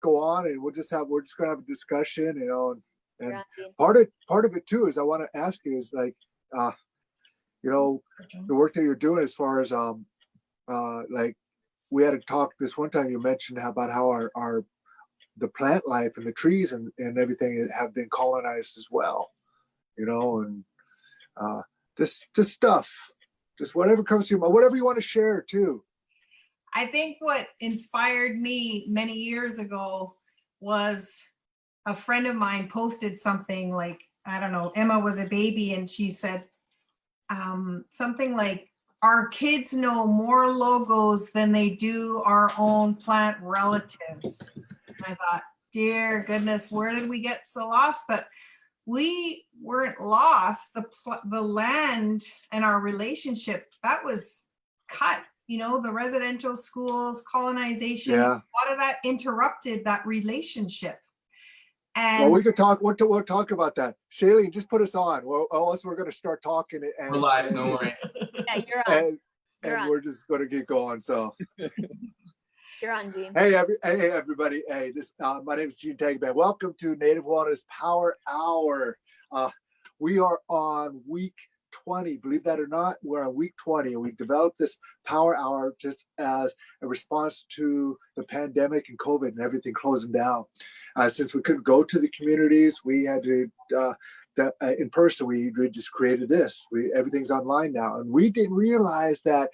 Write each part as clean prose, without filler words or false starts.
go on, and we're just gonna have a discussion, you know, and Randy. part of it too is I want to ask you is like, you know, the work that you're doing as far as like we had a talk this one time. You mentioned about how our the plant life and the trees and everything have been colonized as well, you know, and just stuff, just whatever comes to you, whatever you want to share too. I think what inspired me many years ago was a friend of mine posted something like, I don't know, Emma was a baby, and she said something like, our kids know more logos than they do our own plant relatives. And I thought, dear goodness, where did we get so lost? But we weren't lost. The land and our relationship, that was cut. You know, the residential schools, colonization, Yeah. a lot of that interrupted that relationship. And Well, we could talk. We'll talk about that. Shailene, just put us on. Well, else we're going to start talking. And, We're live, don't worry. Yeah, you're on. And on. we're just going to get going. So, You're on, Gene. hey, everybody. Hey, my name is Gene Tagaban. Welcome to Native Wellness Power Hour. We are on week 20. Believe that or not, we're on week 20, and we developed this Power Hour just as a response to the pandemic and COVID and everything closing down. Since we couldn't go to the communities, we had to in person. We just created this. Everything's online now, and we didn't realize that.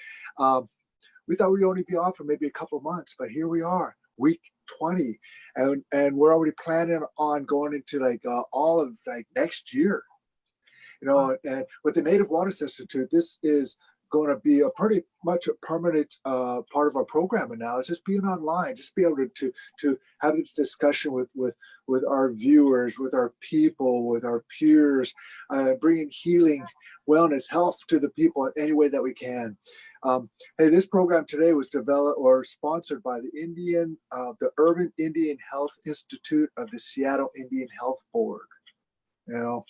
We thought we'd only be on for maybe a couple of months, but here we are, week 20, and we're already planning on going into like all of like next year. You know, and with the Native Wellness Institute, this is going to be a pretty much a permanent part of our programming now. It's just being online, just be able to have this discussion with our viewers, with our people, with our peers, bringing healing, wellness, health to the people in any way that we can. Hey, this program today was developed or sponsored by the Urban Indian Health Institute of the Seattle Indian Health Board. You know,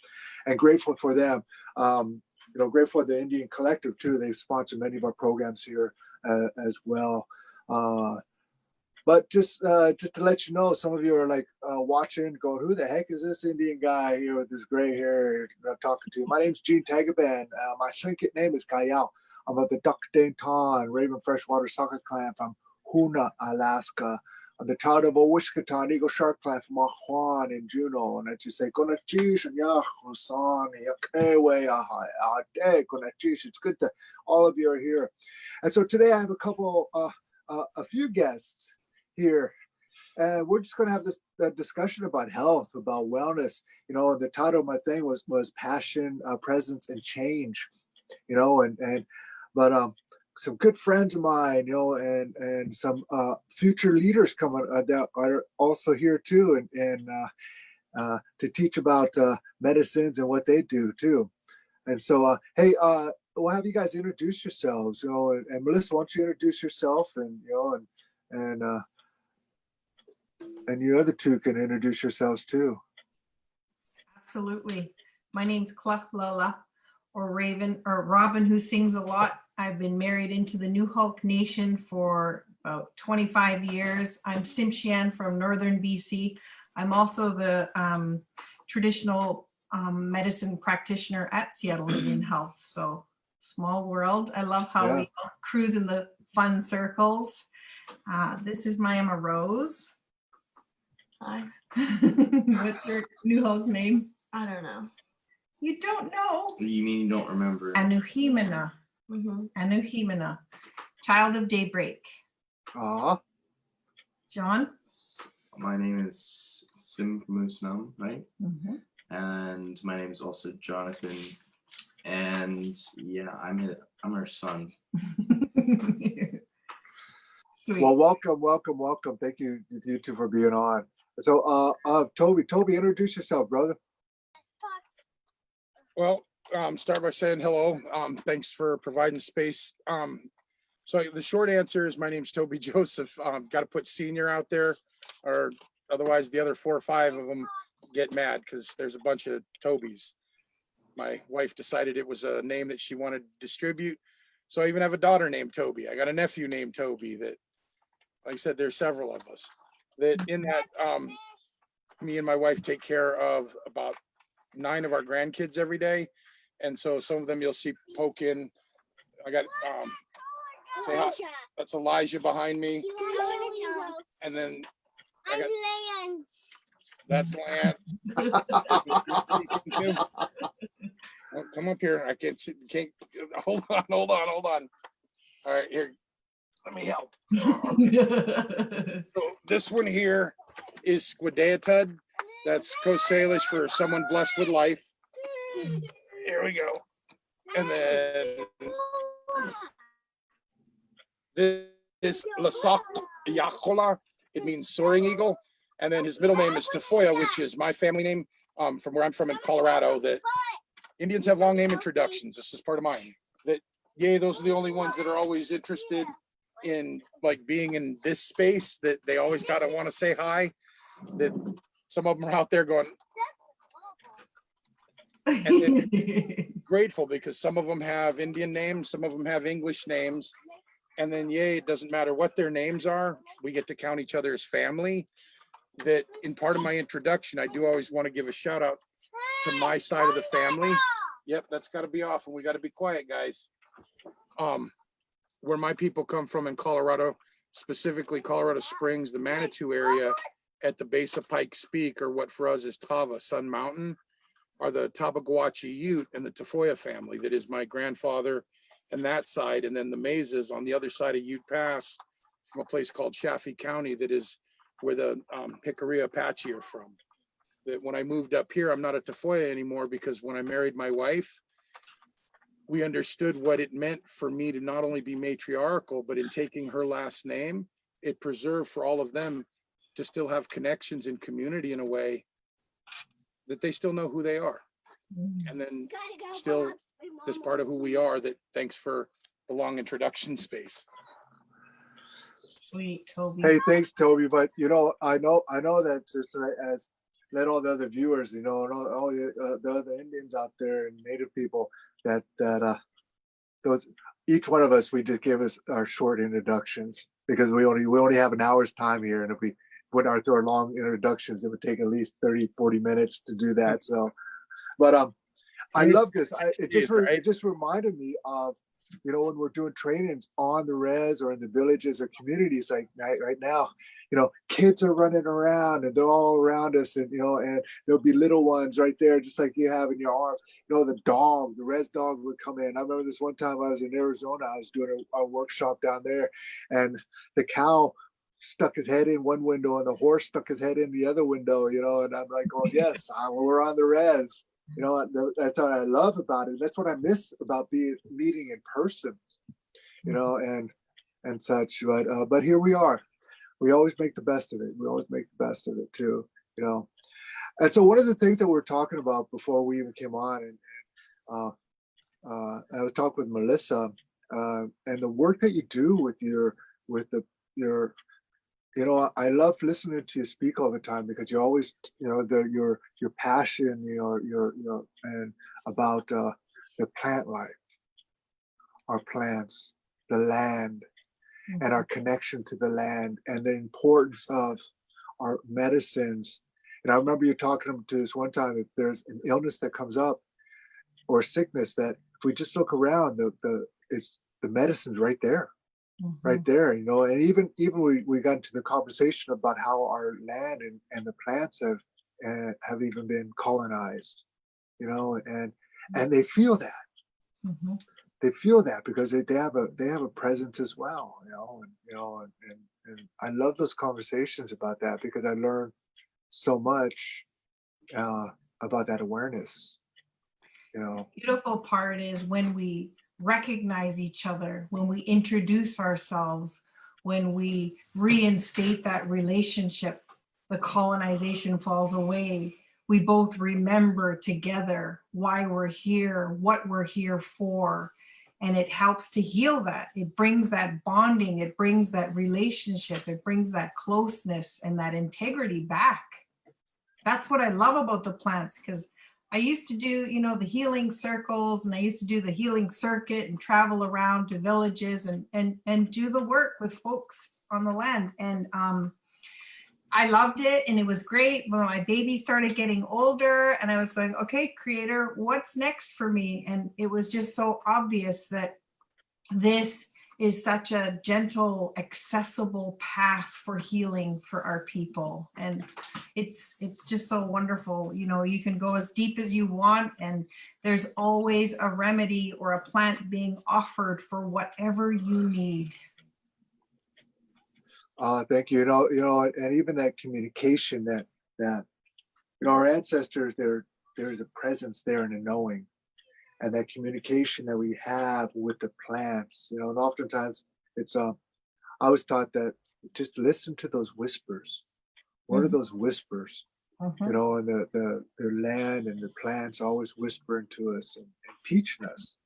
and grateful for them. You know, grateful for the Indian Collective too. They've sponsored many of our programs here as well. But just to let you know, some of you are like watching, going, "Who the heck is this Indian guy here with this gray hair I'm talking to?" My name's Gene Tagaban. My Shinket name is Kayal. I'm of the Duck Dane Ton Raven Freshwater Soccer Clan from Hoona, Alaska. I'm the child of a Wishkatan Eagle Shark Clan from Juan in Juneau. And I just say, Konachish and Yahusani, Yakewe, Ade, Konachish. It's good that all of you are here. And so today I have a few guests here. And we're just going to have this discussion about health, about wellness. You know, the title of my thing was Passion, Presence, and Change. You know, but some good friends of mine, you know, and some future leaders coming that are also here too, and to teach about medicines and what they do too. And so, hey, we'll have you guys introduce yourselves, you know, and Melissa, why don't you introduce yourself, and you know, and you other two can introduce yourselves too. absolutely. My name's Clef Lola, or Raven, or Robin, who sings a lot. I've been married into the New Hulk Nation for about 25 years. I'm Tsimshian from Northern BC. I'm also the traditional medicine practitioner at Seattle Indian Health. So small world. I love how we cruise in the fun circles. This is my Emma Rose. Hi. What's your New Hulk name? I don't know. You don't know? You mean you don't remember? Anuhimana. Mm-hmm. Anuhimana, child of daybreak. Aw. John? My name is Sim Musnam, right? Mm-hmm. And my name is also Jonathan. And yeah, I'm her son. Sweet. Well, welcome. Thank you two for being on. So, Toby, introduce yourself, brother. Well, start by saying hello. Thanks for providing space. So the short answer is my name's Toby Joseph. Got to put senior out there, or otherwise the other 4 or 5 of them get mad because there's a bunch of Tobys. My wife decided it was a name that she wanted to distribute. So I even have a daughter named Toby. I got a nephew named Toby that, like I said, there's several of us. that in that, me and my wife take care of about 9 of our grandkids every day. And so some of them you'll see poke in. I got, say hi. That's Elijah behind me. And then I got, that's Lance. Oh, come up here. I can't see, can't, hold on. All right, here, let me help. So this one here is Squidatud. That's Coast Salish for someone blessed with life. Here we go. And then this is Lasak Yakola. It means soaring eagle. And then his middle name is Tafoya, which is my family name from where I'm from in Colorado. That Indians have long name introductions. This is part of mine. That, yay, those are the only ones that are always interested in like being in this space, that they always gotta want to say hi. That some of them are out there going, and then grateful because some of them have Indian names, some of them have English names. And then, yay, it doesn't matter what their names are. We get to count each other as family. That in part of my introduction, I do always want to give a shout out to my side of the family. Yep, that's got to be off, and we got to be quiet, guys. Where my people come from in Colorado, specifically Colorado Springs, the Manitou area, at the base of Pikes Peak, or what for us is Tava, Sun Mountain, are the Tabaguachi Ute and the Tafoya family. That is my grandfather and that side. And then the Mazes on the other side of Ute Pass from a place called Chaffee County, that is where the Hickory Apache are from. That when I moved up here, I'm not a Tafoya anymore, because when I married my wife, we understood what it meant for me to not only be matriarchal, but in taking her last name, it preserved for all of them to still have connections in community in a way that they still know who they are. And then still this part of who we are. That thanks for the long introduction space. Sweet, Toby. Hey, thanks, Toby. But I know that just as let all the other viewers, and all the other Indians out there and Native people, that those, each one of us, we just give us our short introductions, because we only have an hour's time here, and if we went through our long introductions, it would take at least 30-40 minutes to do that. So, but I love this. It just reminded me of, when we're doing trainings on the res or in the villages or communities, like right now, kids are running around and they're all around us, and and there'll be little ones right there, just like you have in your arms. The res dog would come in. I remember this one time I was in Arizona. I was doing a workshop down there, and the cow stuck his head in one window and the horse stuck his head in the other window, and I'm like, oh yes, we're on the res. That's what I love about it. That's what I miss about meeting in person, and such. But here we are. We always make the best of it. We always make the best of it too, And so one of the things that we were talking about before we even came on, and I was talking with Melissa, and the work that you do with your I love listening to you speak all the time, because you're always, your passion, and about the plant life, our plants, the land, and our connection to the land, and the importance of our medicines. And I remember you talking to this one time, if there's an illness that comes up or sickness, that if we just look around, it's the medicine's right there. Right there, and even we got into the conversation about how our land and the plants have even been colonized, and they feel that. They feel that because they have a presence as well, and I love those conversations about that, because I learned so much about that awareness. Beautiful part is when we recognize each other, when we introduce ourselves, when we reinstate that relationship, the colonization falls away. We both remember together why we're here, what we're here for, and it helps to heal that. It brings that bonding, it brings that relationship, it brings that closeness and that integrity back. That's what I love about the plants, because I used to do, the healing circles, and I used to do the healing circuit and travel around to villages and do the work with folks on the land. And I loved it and it was great. When my baby started getting older and I was going, okay, creator, what's next for me? And it was just so obvious that this is such a gentle, accessible path for healing for our people. And it's just so wonderful. You know, you can go as deep as you want, and there's always a remedy or a plant being offered for whatever you need. Thank you. And even that communication that our ancestors, there's a presence there and a knowing, and that communication that we have with the plants, and oftentimes it's I was taught that just listen to those whispers. What are those whispers? And the land and the plants always whispering to us and teaching us,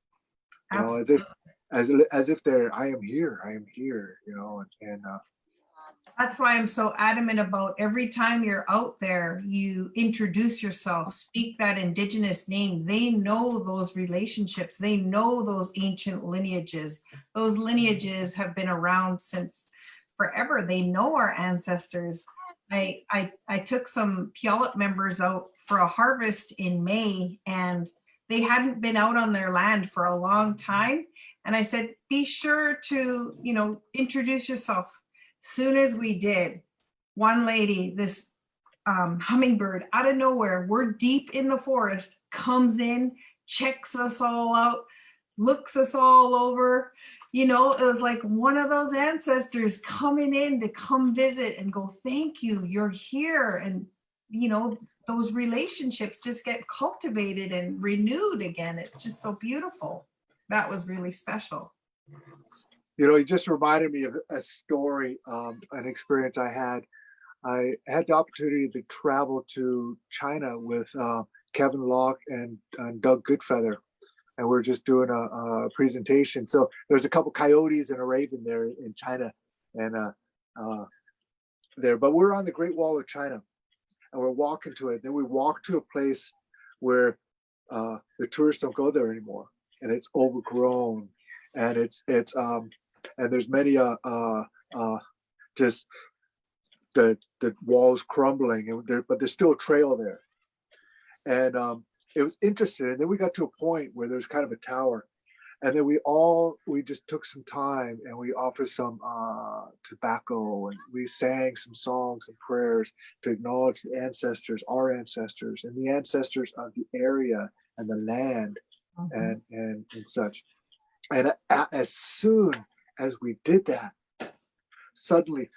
as if they're, I am here, and That's why I'm so adamant about every time you're out there, you introduce yourself, speak that indigenous name. They know those relationships. They know those ancient lineages. Those lineages have been around since forever. They know our ancestors. I took some Puyallup members out for a harvest in May, and they hadn't been out on their land for a long time. And I said, be sure to, introduce yourself. Soon as we did, one lady, this hummingbird out of nowhere, we're deep in the forest, comes in, checks us all out, looks us all over. It was like one of those ancestors coming in to come visit and go, thank you, you're here. And, those relationships just get cultivated and renewed again. It's just so beautiful. That was really special. You just reminded me of a story, an experience I had. I had the opportunity to travel to China with Kevin Locke and Doug Goodfeather, and we're just doing a presentation. So there's a couple coyotes and a raven there in China, and but we're on the Great Wall of China, and we're walking to it. Then we walk to a place where the tourists don't go there anymore, and it's overgrown, and it's and there's many just the walls crumbling, but there's still a trail there. And it was interesting. And then we got to a point where there's kind of a tower, and then we just took some time and we offered some tobacco, and we sang some songs and prayers to acknowledge the ancestors, our ancestors, and the ancestors of the area and the land, and such. And as soon as we did that, suddenly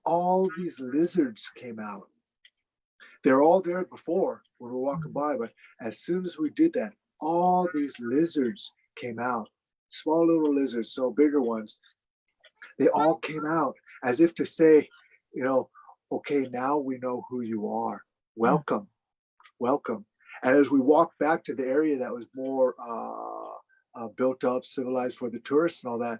all these lizards came out. They're all there before when we were walking by, but as soon as we did that, all these lizards came out. Small little lizards, so bigger ones. They all came out as if to say, okay, now we know who you are. Welcome, welcome. And as we walked back to the area that was more built up, civilized for the tourists and all that,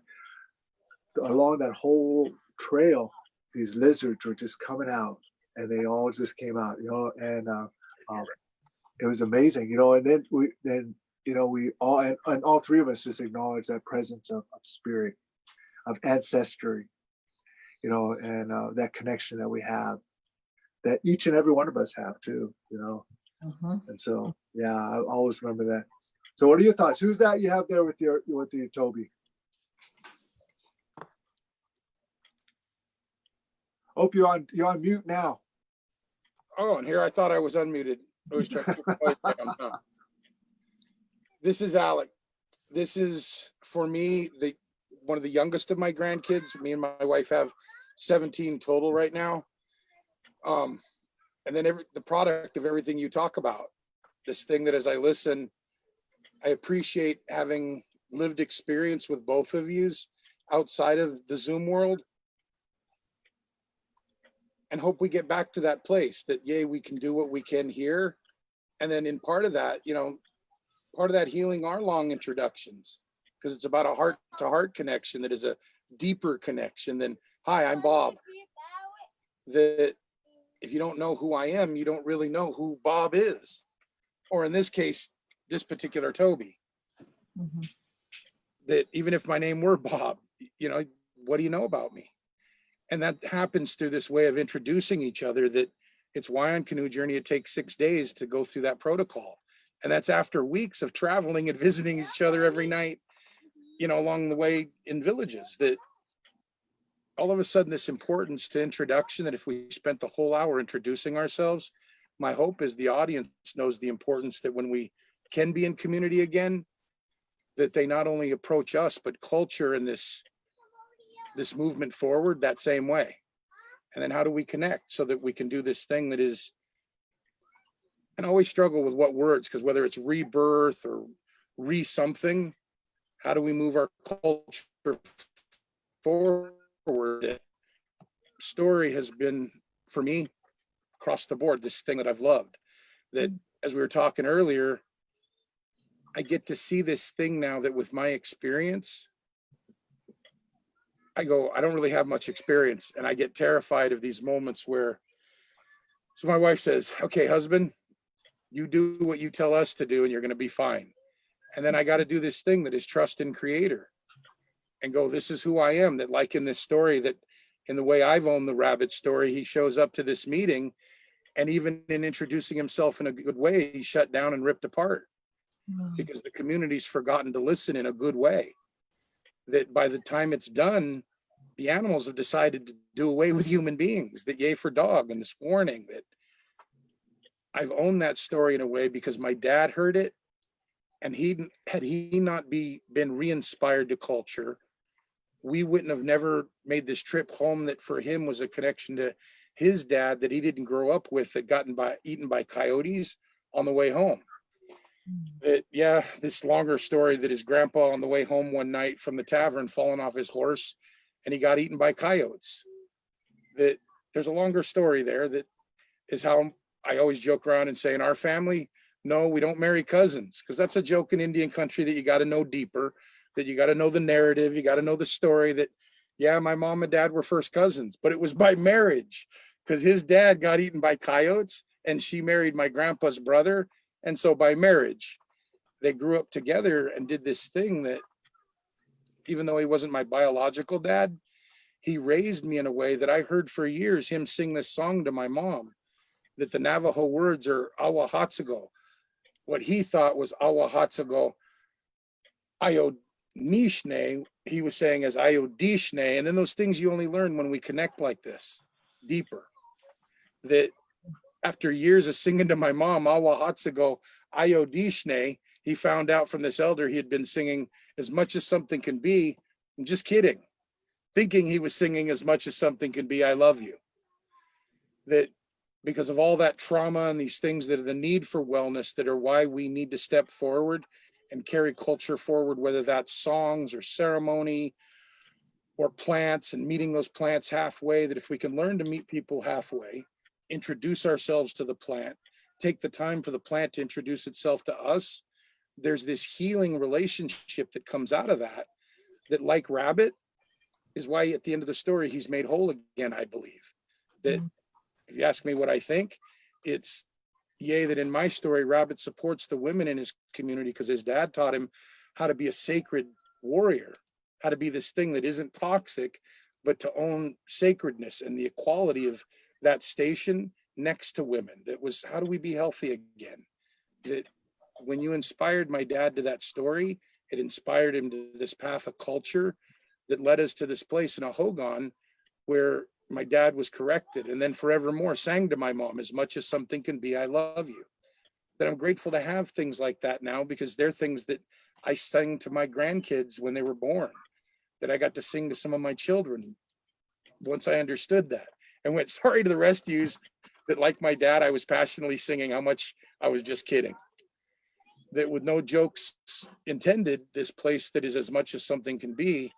along that whole trail, these lizards were just coming out, and they all just came out, and it was amazing, and then we all, and all three of us just acknowledged that presence of spirit, of ancestry, and that connection that we have, that each and every one of us have too, and so, yeah, I always remember that. So what are your thoughts? Who's that you have there with you, Toby? Hope you're on mute now. Oh, and here I thought I was unmuted. I was trying to This is Alec. This is, for me, one of the youngest of my grandkids. Me and my wife have 17 total right now. And then the product of everything you talk about, this thing that as I listen, I appreciate having lived experience with both of yous outside of the Zoom world, and hope we get back to that place that, yay, we can do what we can here. And then in part of that, healing our long introductions, because it's about a heart to heart connection that is a deeper connection than, hi, I'm Bob. That if you don't know who I am, you don't really know who Bob is. Or in this case, this particular Toby. That even if my name were Bob, what do you know about me? And that happens through this way of introducing each other, that it's why on Canoe Journey, it takes 6 days to go through that protocol. And that's after weeks of traveling and visiting each other every night, along the way in villages, that all of a sudden this importance to introduction, that if we spent the whole hour introducing ourselves, my hope is the audience knows the importance that when we can be in community again, that they not only approach us, but culture and this movement forward that same way. And then how do we connect so that we can do this thing that is, and I always struggle with what words, because whether it's rebirth or something, how do we move our culture forward? Story has been, for me, across the board, this thing that I've loved, that as we were talking earlier, I get to see this thing now that with my experience, I don't really have much experience, and I get terrified of these moments where, so my wife says, okay, husband, you do what you tell us to do and you're going to be fine. And then I got to do this thing that is trust in creator and go, this is who I am. That like in this story, that in the way I've owned the rabbit story, he shows up to this meeting, and even in introducing himself in a good way, he shut down and ripped apart because the community's forgotten to listen in a good way. That by the time it's done, the animals have decided to do away with human beings, that yay for dog, and this warning that I've owned that story in a way because my dad heard it, and had he not been re-inspired to culture, we wouldn't have never made this trip home that for him was a connection to his dad that he didn't grow up with, that got eaten by coyotes on the way home. That, yeah, this longer story that his grandpa on the way home one night from the tavern falling off his horse and he got eaten by coyotes. That there's a longer story there that is how I always joke around and say in our family, no, we don't marry cousins, because that's a joke in Indian country that you got to know deeper, that you got to know the narrative, you got to know the story that, yeah, my mom and dad were first cousins, but it was by marriage because his dad got eaten by coyotes and she married my grandpa's brother. And so by marriage, they grew up together and did this thing that, even though he wasn't my biological dad, he raised me in a way that I heard for years him sing this song to my mom, that the Navajo words are Awahatsago. What he thought was Awahatsago Ayodishne, he was saying as Ayodishne. And then those things you only learn when we connect like this, deeper. That after years of singing to my mom, Awahatsago Ayodishne, he found out from this elder he had been singing as much as something can be. I'm just kidding. Thinking he was singing as much as something can be, I love you. That because of all that trauma and these things that are the need for wellness, that are why we need to step forward and carry culture forward, whether that's songs or ceremony or plants and meeting those plants halfway, that if we can learn to meet people halfway, introduce ourselves to the plant, take the time for the plant to introduce itself to us, there's this healing relationship that comes out of that, that like Rabbit is why at the end of the story, he's made whole again, I believe. That if you ask me what I think, it's yay that in my story, Rabbit supports the women in his community because his dad taught him how to be a sacred warrior, how to be this thing that isn't toxic, but to own sacredness and the equality of that station next to women. That was, how do we be healthy again? That when you inspired my dad to that story, it inspired him to this path of culture that led us to this place in Ahogan where my dad was corrected and then forevermore sang to my mom, as much as something can be, I love you. That I'm grateful to have things like that now, because they're things that I sang to my grandkids when they were born, that I got to sing to some of my children once I understood that, and went sorry to the rest of yous that like my dad, I was passionately singing how much I was just kidding. That with no jokes intended, this place that is as much as something can be,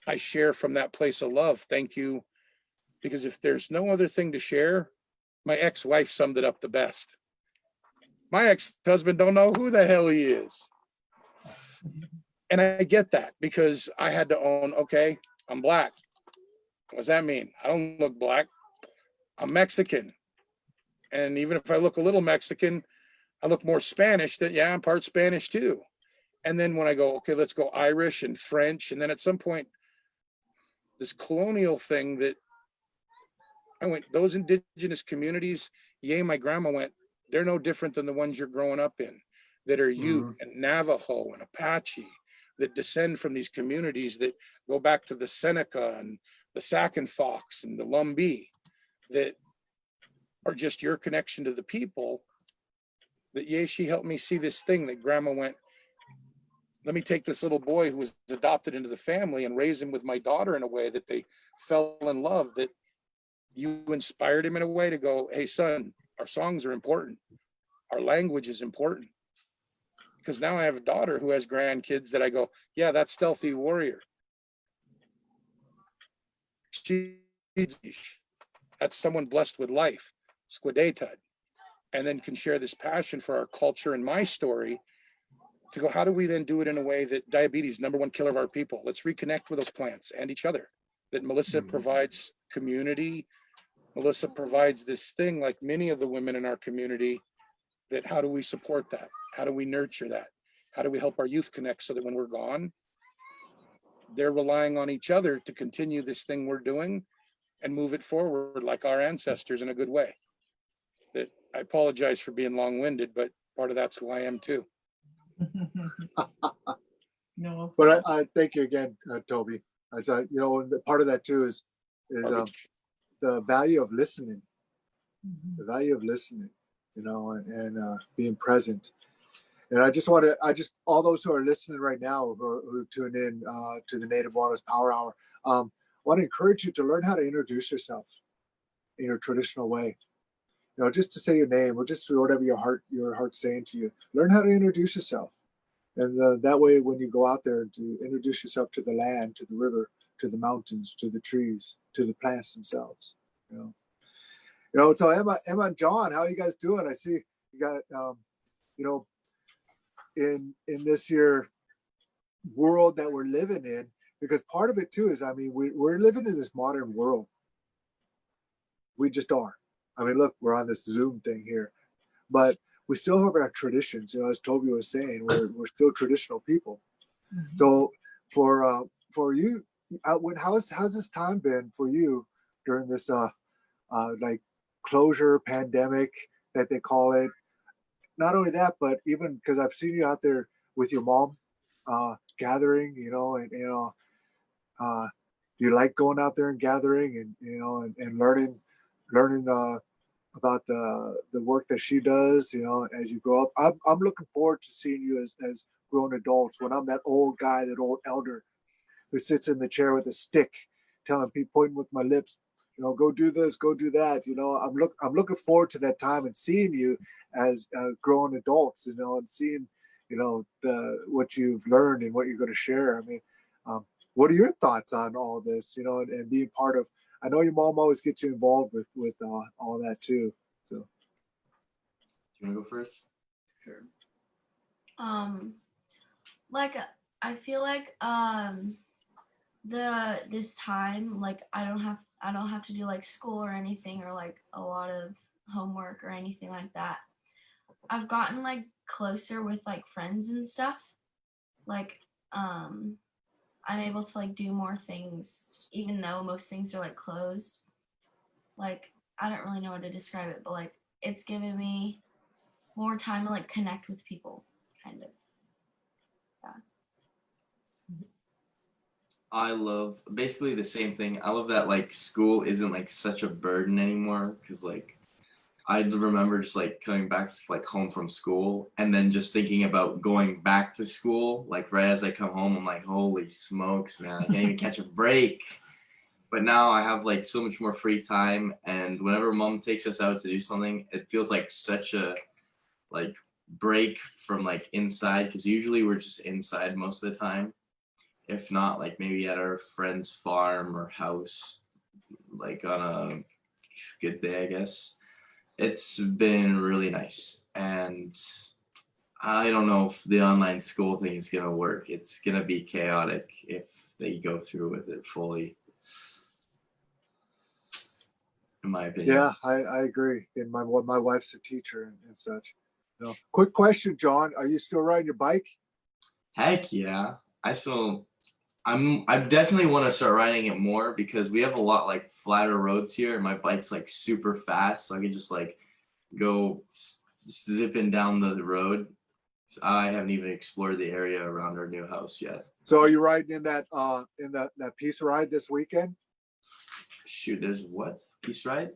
I share from that place of love. Thank you. Because if there's no other thing to share, my ex-wife summed it up the best. My ex-husband don't know who the hell he is. And I get that because I had to own, okay, I'm black. What does that mean? I don't look black. I'm Mexican. And even if I look a little Mexican, I look more Spanish. That, yeah, I'm part Spanish too. And then when I go, okay, let's go Irish and French. And then at some point, this colonial thing that I went, those indigenous communities, yay, my grandma went, they're no different than the ones you're growing up in, that are Ute and Navajo and Apache, that descend from these communities that go back to the Seneca and the Sac and Fox and the Lumbee, that are just your connection to the people. That, yay, she helped me see this thing that grandma went, let me take this little boy who was adopted into the family and raise him with my daughter in a way that they fell in love, that you inspired him in a way to go, hey son, our songs are important. Our language is important. Because now I have a daughter who has grandkids that I go, yeah, that's Stealthy Warrior. That's someone blessed with life, Squidetad, and then can share this passion for our culture and my story to go, how do we then do it in a way that diabetes, #1 killer of our people, let's reconnect with those plants and each other, that Melissa provides community. Melissa provides this thing like many of the women in our community, that how do we support that? How do we nurture that? How do we help our youth connect so that when we're gone, they're relying on each other to continue this thing we're doing and move it forward like our ancestors in a good way. That I apologize for being long-winded, but part of that's who I am too. No. But I thank you again, Toby. You know, and part of that too is the value of listening, the value of listening, you know, and being present. And I just all those who are listening right now, who tuned in to the Native Waters Power Hour, want to encourage you to learn how to introduce yourself in your traditional way. You know, just to say your name or just whatever your heart's saying to you. Learn how to introduce yourself, and that way, when you go out there to introduce yourself to the land, to the river, to the mountains, to the trees, to the plants themselves. You know. So Emma and John, how are you guys doing? I see you got, you know, in this year world that we're living in, because part of it too is, I mean, we're living in this modern world. We just are. I mean, look, we're on this Zoom thing here, but we still have our traditions. You know, as Toby was saying, we're still traditional people. So for you, how's this time been for you during this like closure pandemic that they call it? Not only that, but even because I've seen you out there with your mom gathering, you know, and you know, do you like going out there and gathering and you know and learning about the work that she does, you know, as you grow up? I'm looking forward to seeing you as grown adults, when I'm that old guy, that old elder who sits in the chair with a stick telling people, pointing with my lips, you know, go do this, go do that. You know, I'm looking forward to that time and seeing you as grown adults, you know, and seeing, you know, what you've learned and what you're going to share. I mean, what are your thoughts on all this, you know, and being part of, I know your mom always gets you involved with all that too. So. Do you want to go first? Sure. Like I feel like this time, like I don't have to do like school or anything, or like a lot of homework or anything like that. I've gotten like closer with like friends and stuff. Like I'm able to like do more things even though most things are like closed. Like I don't really know how to describe it, but like it's given me more time to like connect with people, kind of. I love basically the same thing. I love that like school isn't like such a burden anymore, because like I remember just like coming back like home from school and then just thinking about going back to school. Like right as I come home, I'm like, holy smokes, man, I can't even catch a break. But now I have like so much more free time, and whenever mom takes us out to do something, it feels like such a like break from like inside, because usually we're just inside most of the time. If not, like maybe at our friend's farm or house, like on a good day, I guess. It's been really nice. And I don't know if the online school thing is going to work. It's going to be chaotic if they go through with it fully, in my opinion. Yeah, I agree. And my wife's a teacher and such. You know, quick question, John. Are you still riding your bike? Heck yeah. I definitely want to start riding it more because we have a lot like flatter roads here, and my bike's like super fast, so I can just like go zipping down the road. So I haven't even explored the area around our new house yet. So are you riding in that that peace ride this weekend? Shoot, there's what? Peace ride?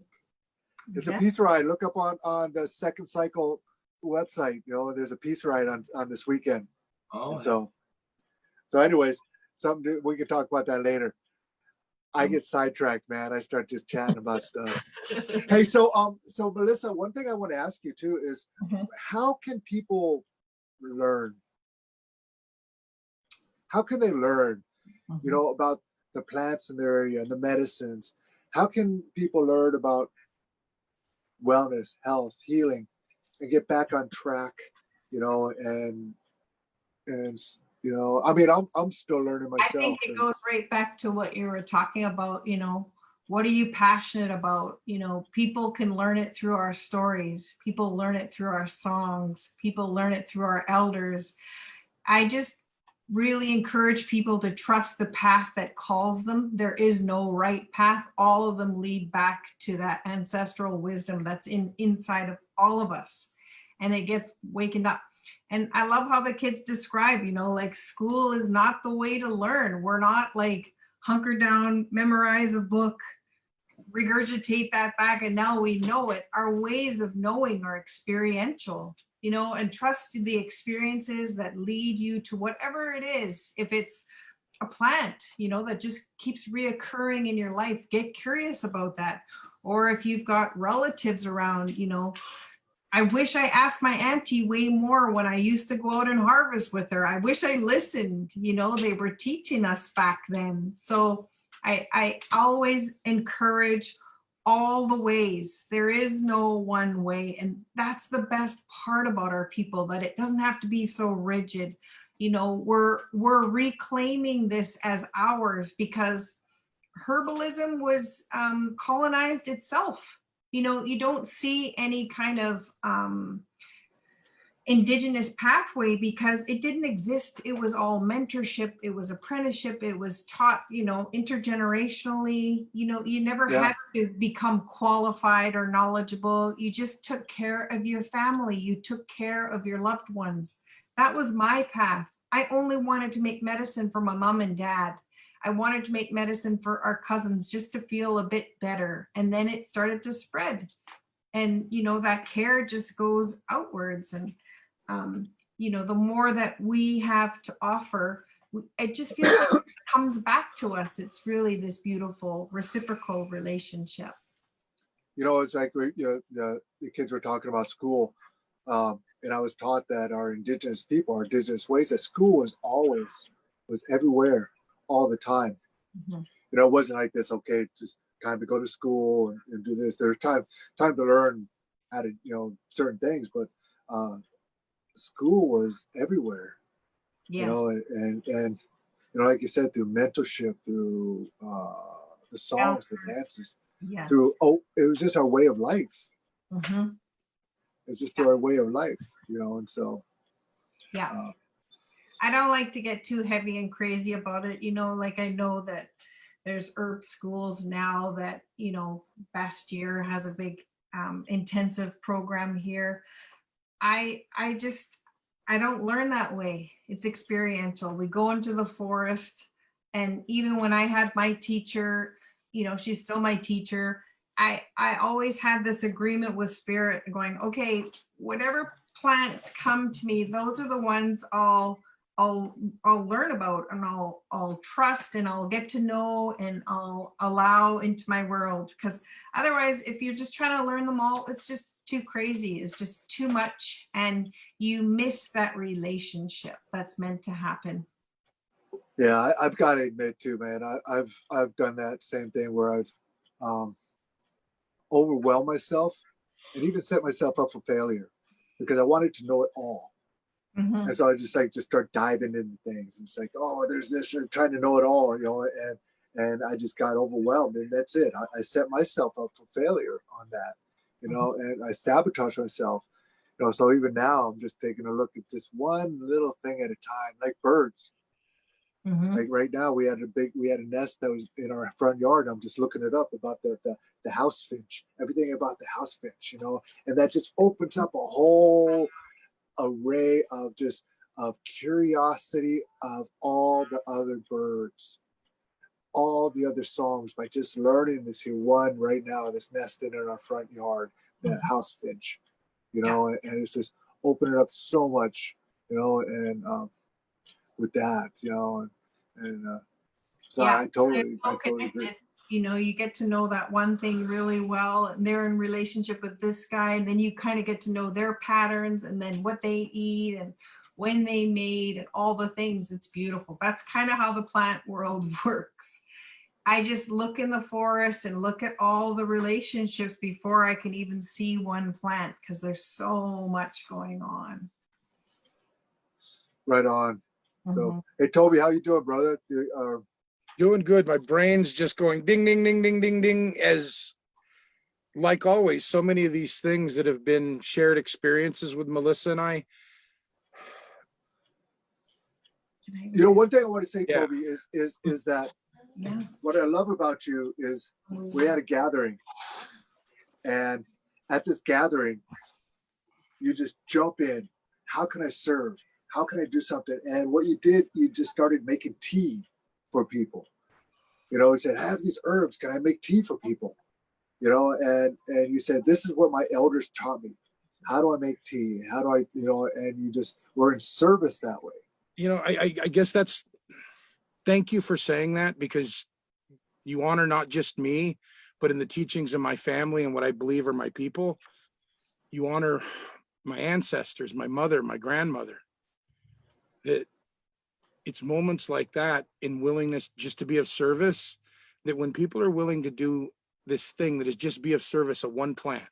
It's a peace ride. Look up on the Second Cycle website. You know, there's a peace ride on this weekend. Oh, And so anyways, something we can talk about that later. I get sidetracked, man. I start just chatting about stuff. Hey, so Melissa, one thing I want to ask you too is how can people learn? How can they learn, you know, about the plants in their area and the medicines? How can people learn about wellness, health, healing, and get back on track, you know, and you know, I mean, I'm still learning myself. I think it goes right back to what you were talking about, you know, what are you passionate about? You know, people can learn it through our stories. People learn it through our songs. People learn it through our elders. I just really encourage people to trust the path that calls them. There is no right path. All of them lead back to that ancestral wisdom that's inside of all of us. And it gets wakened up. And I love how the kids describe, you know, like school is not the way to learn. We're not like hunker down, memorize a book, regurgitate that back, and now we know it. Our ways of knowing are experiential, you know, and trust the experiences that lead you to whatever it is. If it's a plant, you know, that just keeps reoccurring in your life, get curious about that. Or if you've got relatives around, you know, I wish I asked my auntie way more when I used to go out and harvest with her. I wish I listened, you know, they were teaching us back then. So I always encourage all the ways. There is no one way. And that's the best part about our people, that it doesn't have to be so rigid. You know, we're reclaiming this as ours because herbalism was colonized itself. You know, you don't see any kind of indigenous pathway because it didn't exist. It was all mentorship, it was apprenticeship, it was taught, you know, intergenerationally. You know, you never had to become qualified or knowledgeable. You just took care of your family, you took care of your loved ones. That was my path. I only wanted to make medicine for my mom and dad. I wanted to make medicine for our cousins just to feel a bit better. And then it started to spread. And, you know, that care just goes outwards. And, you know, the more that we have to offer, it just feels like it comes back to us. It's really this beautiful reciprocal relationship. You know, it's like the kids were talking about school. And I was taught that our indigenous people, our indigenous ways, that school was everywhere, all the time. You know, it wasn't like this, okay, just time to go to school and do this. There's time to learn how to, you know, certain things, but school was everywhere. You know, and you know, like you said, through mentorship, through the songs, the dances, through it was just our way of life. It's just our way of life, you know. And so I don't like to get too heavy and crazy about it, you know. Like I know that there's herb schools now that, you know, Bastyr has a big intensive program here. I don't learn that way. It's experiential. We go into the forest, and even when I had my teacher, you know, she's still my teacher. I always had this agreement with spirit going, okay, whatever plants come to me, those are the ones I'll learn about, and I'll trust, and I'll get to know, and I'll allow into my world. Because otherwise, if you're just trying to learn them all, it's just too crazy. It's just too much, and you miss that relationship that's meant to happen. Yeah, I've got to admit too, man. I've done that same thing where I've overwhelmed myself and even set myself up for failure because I wanted to know it all. And so I just start diving into things. And it's like, oh, there's this, you're trying to know it all, you know, and I just got overwhelmed, and that's it. I set myself up for failure on that, you know, and I sabotage myself, you know. So even now I'm just taking a look at just one little thing at a time, like birds. Mhm. Like right now, we had a nest that was in our front yard. I'm just looking it up about the house finch, everything about the house finch, and that just opens up a whole array of just of curiosity of all the other birds, all the other songs by just learning this here one right now, this nesting in our front yard, that house finch, and it's just opening up so much, and with that, and so Yeah, I totally agree. connected. You get to know that one thing really well, and they're in relationship with this guy, and then you kind of get to know their patterns and then what they eat and when they mate and all the things. It's beautiful. That's kind of how the plant world works. I just look in the forest and look at all the relationships before I can even see one plant, because there's so much going on. Right on. So, Mhm. hey, Toby, how you doing, brother? Doing good. My brain's just going ding, ding, ding, ding, ding, ding. As like always, so many of these things that have been shared experiences with Melissa and I. One thing I want to say, Yeah. Toby, is that Yeah. what I love about you is we had a gathering, and at this gathering, you just jump in. How can I serve? How can I do something? And what you did, you just started making tea for people. You said, I have these herbs. Can I make tea for people? And you said, this is what my elders taught me. How do I make tea? How do I, and you just were in service that way. I guess thank you for saying that, because you honor not just me, but in the teachings of my family and what I believe are my people, you honor my ancestors, my mother, my grandmother. That it's moments like that in willingness just to be of service, that when people are willing to do this thing that is just be of service of one plant,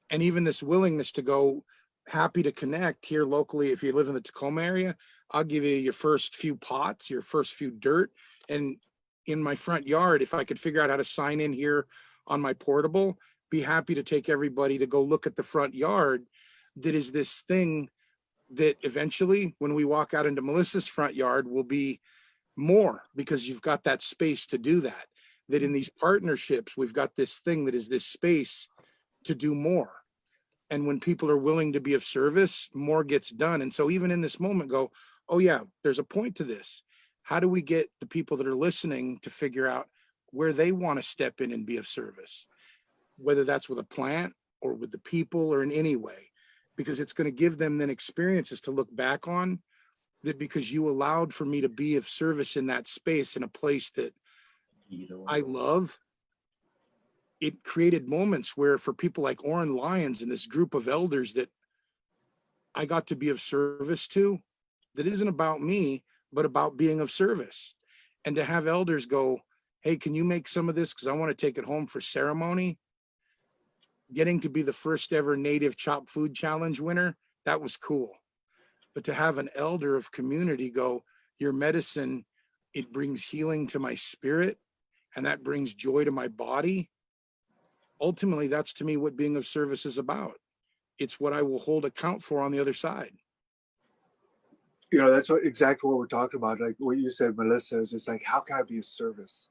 and even this willingness to go, happy to connect here locally. If you live in the Tacoma area, I'll give you your first few pots, your first few dirt. And in my front yard, if I could figure out how to sign in here on my portable, be happy to take everybody to go look at the front yard. That is this thing that eventually, when we walk out into Melissa's front yard, will be more, because you've got that space to do that. That in these partnerships, we've got this thing that is this space to do more. And when people are willing to be of service, more gets done. And so even in this moment, go, oh yeah, there's a point to this. How do we get the people that are listening to figure out where they want to step in and be of service, whether that's with a plant or with the people or in any way, because it's going to give them then experiences to look back on, that because you allowed for me to be of service in that space, in a place that I love. It created moments where, for people like Oren Lyons and this group of elders that I got to be of service to, that isn't about me, but about being of service. And to have elders go, hey, can you make some of this? Because I want to take it home for ceremony. Getting to be the first ever Native Chop Food Challenge winner, that was cool. But to have an elder of community go, your medicine, it brings healing to my spirit, and that brings joy to my body. Ultimately, that's to me what being of service is about. It's what I will hold account for on the other side. That's exactly what we're talking about. Like what you said, Melissa, is just like, how can I be of service?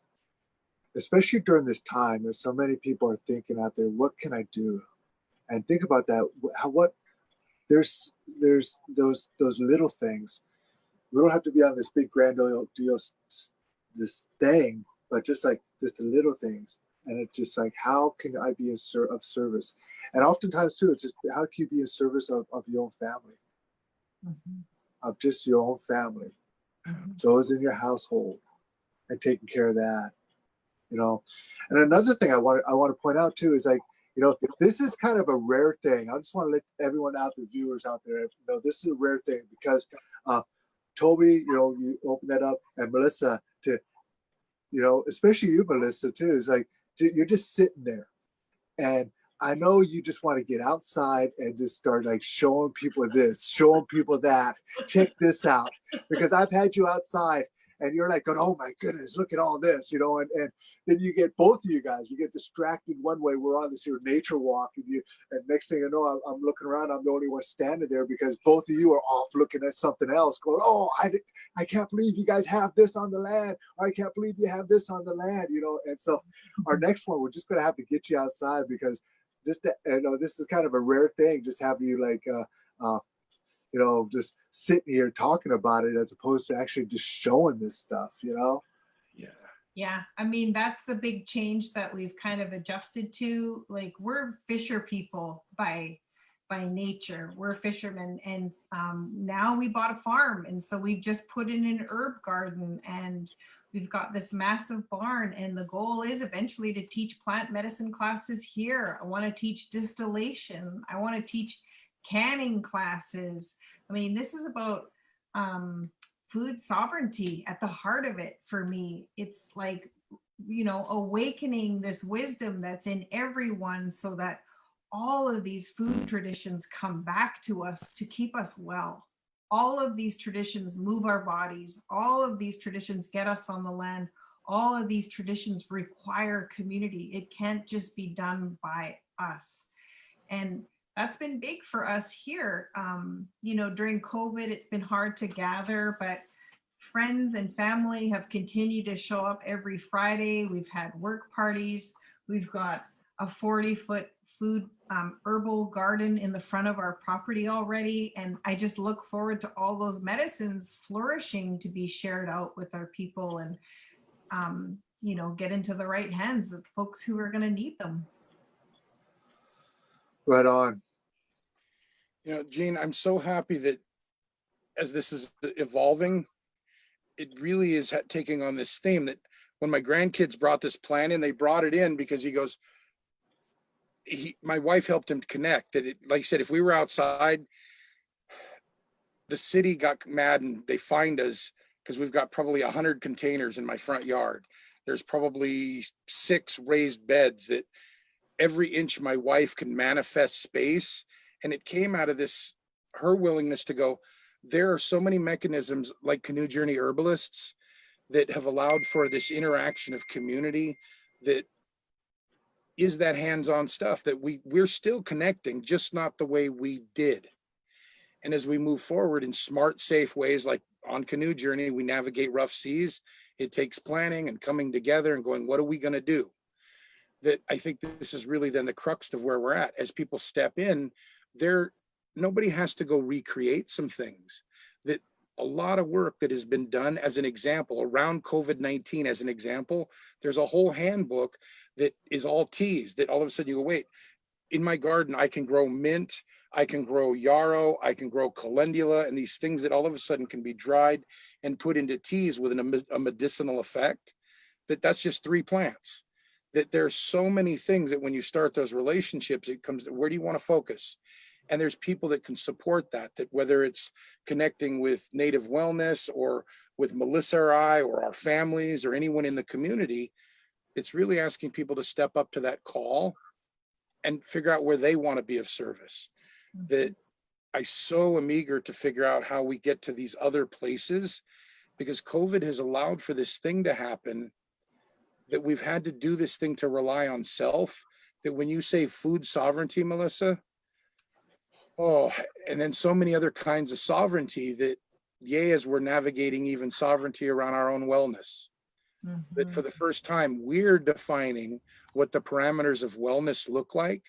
Especially during this time, there's so many people are thinking out there, what can I do? And think about that. There's those little things. We don't have to be on this big grandiose this thing, but just the little things. And it's just like, how can I be of service? And oftentimes too, it's just, how can you be in service of your own family, of just your own family, those in your household, and taking care of that, And another thing I want to point out too is this is kind of a rare thing. I just want to let everyone out, the viewers out there, know this is a rare thing, because Toby, you open that up, and Melissa, to especially you, Melissa, too, is like, you're just sitting there, and I know you just want to get outside and just start showing people this, showing people that, check this out, because I've had you outside and you're like, oh my goodness, look at all this, you know, and then you get both of you guys, you get distracted one way. We're on this here nature walk, and next thing I know, I'm looking around, I'm the only one standing there because both of you are off looking at something else, going, oh, I can't believe you guys have this on the land, or I can't believe you have this on the land, you know. And so our next one, we're just gonna have to get you outside, because just to, you know, this is kind of a rare thing, just having you like you know, just sitting here talking about it as opposed to actually just showing this stuff, you know. Yeah, I mean, that's the big change that we've kind of adjusted to. Like, we're fisher people by nature. We're fishermen, and now we bought a farm, and so we've just put in an herb garden, and we've got this massive barn, and the goal is eventually to teach plant medicine classes here. I want to teach distillation. I want to teach canning classes. I mean, this is about food sovereignty at the heart of it for me. It's like, you know, awakening this wisdom that's in everyone so that all of these food traditions come back to us to keep us well. All of these traditions move our bodies. All of these traditions get us on the land. All of these traditions require community. It can't just be done by us. And that's been big for us here. You know, during COVID, it's been hard to gather, but friends and family have continued to show up every Friday. We've had work parties. We've got a 40-foot food herbal garden in the front of our property already. And I just look forward to all those medicines flourishing to be shared out with our people and, you know, get into the right hands of folks who are going to need them. Right on. You know, Gene, I'm so happy that as this is evolving, it really is taking on this theme that when my grandkids brought this plan in, they brought it in because he goes, my wife helped him connect that it, like I said, if we were outside, the city got mad and they fined us because we've got probably 100 containers in my front yard. There's probably 6 raised beds that every inch my wife can manifest space. And it came out of this, her willingness to go, there are so many mechanisms like Canoe Journey Herbalists that have allowed for this interaction of community that is that hands-on stuff that we're still connecting, just not the way we did. And as we move forward in smart, safe ways, like on Canoe Journey, we navigate rough seas. It takes planning and coming together and going, what are we going to do? That I think this is really then the crux of where we're at. As people step in, nobody has to go recreate some things. That a lot of work that has been done, as an example, around COVID-19 as an example, there's a whole handbook that is all teas that all of a sudden you go, wait, in my garden, I can grow mint, I can grow yarrow, I can grow calendula, and these things that all of a sudden can be dried and put into teas with a medicinal effect. That's just 3 plants. That there's so many things that when you start those relationships, it comes to where do you want to focus? And there's people that can support that whether it's connecting with Native Wellness or with Melissa or I or our families or anyone in the community, it's really asking people to step up to that call and figure out where they want to be of service. That I so am eager to figure out how we get to these other places, because COVID has allowed for this thing to happen, that we've had to do this thing to rely on self, that when you say food sovereignty, Melissa, oh, and then so many other kinds of sovereignty that, yay, as we're navigating even sovereignty around our own wellness, that for the first time, we're defining what the parameters of wellness look like,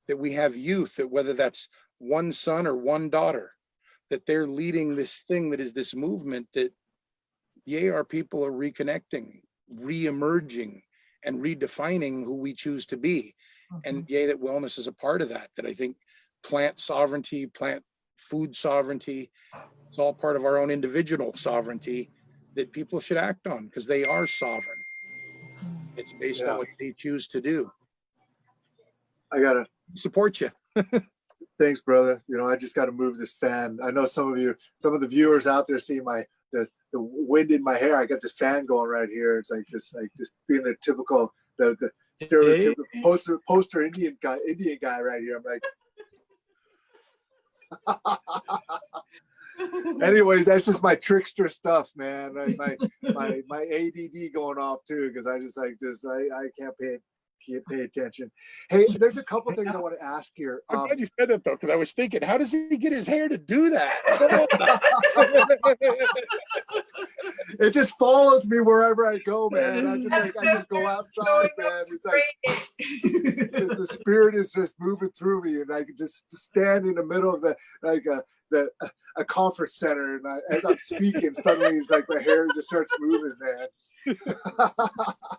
that we have youth, that whether that's one son or one daughter, that they're leading this thing that is this movement that, yay, our people are reconnecting, re-emerging, and redefining who we choose to be. And yay, that wellness is a part of that, that I think plant sovereignty, plant food sovereignty, it's all part of our own individual sovereignty that people should act on because they are sovereign. It's based on what they choose to do. I gotta support you. Thanks, brother. You know, I just got to move this fan. I know some of the viewers out there see the wind in my hair. I got this fan going right here. It's like just being the typical, the stereotypical poster Indian guy right here. I'm like, Anyways, that's just my trickster stuff, man. My ADD going off too, because I can't pay attention. Hey, there's a couple things I want to ask here. I'm glad you said that though, because I was thinking, how does he get his hair to do that? It just follows me wherever I go, man. I just go outside, man. It's like the spirit is just moving through me, and I can just stand in the middle of a conference center, and as I'm speaking, suddenly it's like my hair just starts moving, man.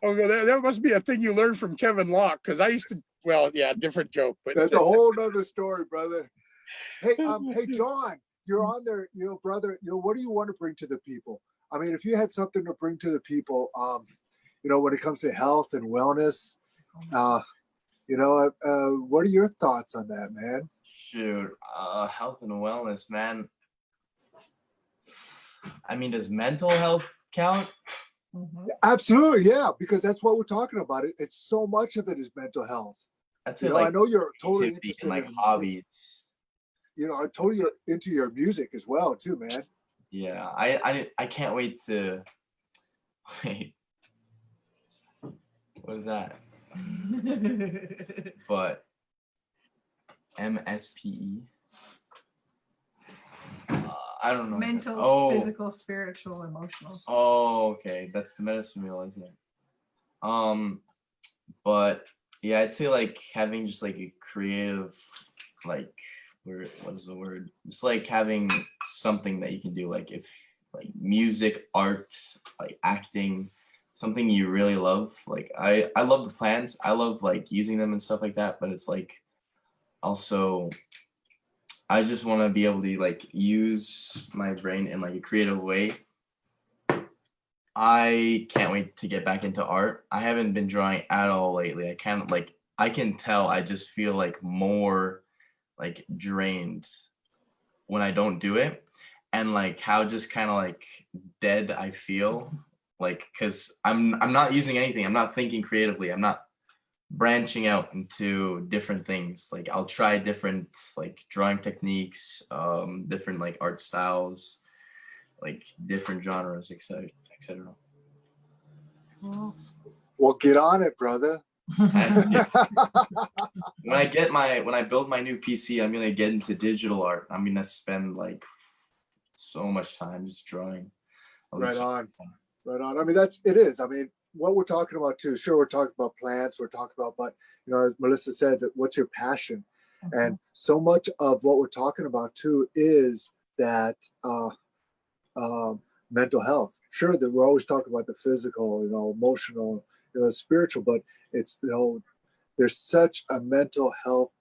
Oh, that must be a thing you learned from Kevin Locke, because I used to. Well, yeah, different joke, but that's a whole nother story, brother. Hey, John, you're on there, brother. What do you want to bring to the people? I mean, if you had something to bring to the people, when it comes to health and wellness, what are your thoughts on that, man? Shoot, health and wellness, man. I mean, does mental health count? Absolutely, yeah, because that's what we're talking about. It's so much of it is mental health. I'd say I know you're totally interested in in hobbies. I'm totally into your music as well, too, man. Yeah, I can't wait to wait. What is that? But MSPE. I don't know. Mental, physical, spiritual, emotional. Oh, okay. That's the medicine wheel, isn't it? But yeah, I'd say like having just like a creative, like, what is the word? Just like having something that you can do, like if like music, art, like acting, something you really love. Like I love the plants. I love like using them and stuff like that. But it's like also I just want to be able to like use my brain in like a creative way. I can't wait to get back into art. I haven't been drawing at all lately. I can tell I just feel like more like drained when I don't do it, and like how just kind of like dead I feel, like because I'm not using anything. I'm not thinking creatively. I'm not branching out into different things. Like I'll try different like drawing techniques, different like art styles, like different genres, etc. Well, get on it, brother. And when I build my new PC, I'm gonna get into digital art. I'm gonna spend like so much time just drawing. Right on. I mean, it is. I mean, what we're talking about too. Sure, we're talking about plants. We're talking about, but as Melissa said, what's your passion? And so much of what we're talking about too is that mental health. Sure, that we're always talking about the physical, emotional, spiritual, but it's there's such a mental health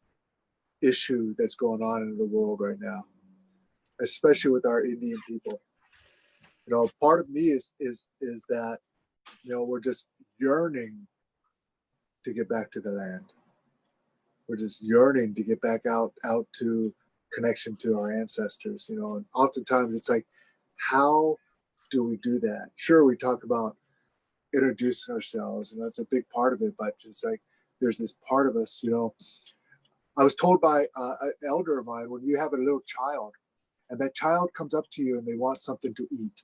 issue that's going on in the world right now, especially with our Indian people. Part of me is that we're just yearning to get back to the land. We're just yearning to get back out to connection to our ancestors, and oftentimes it's like, how do we do that? Sure, we talk about introducing ourselves, and that's a big part of it, but just like there's this part of us, I was told by an elder of mine, when you have a little child and that child comes up to you and they want something to eat,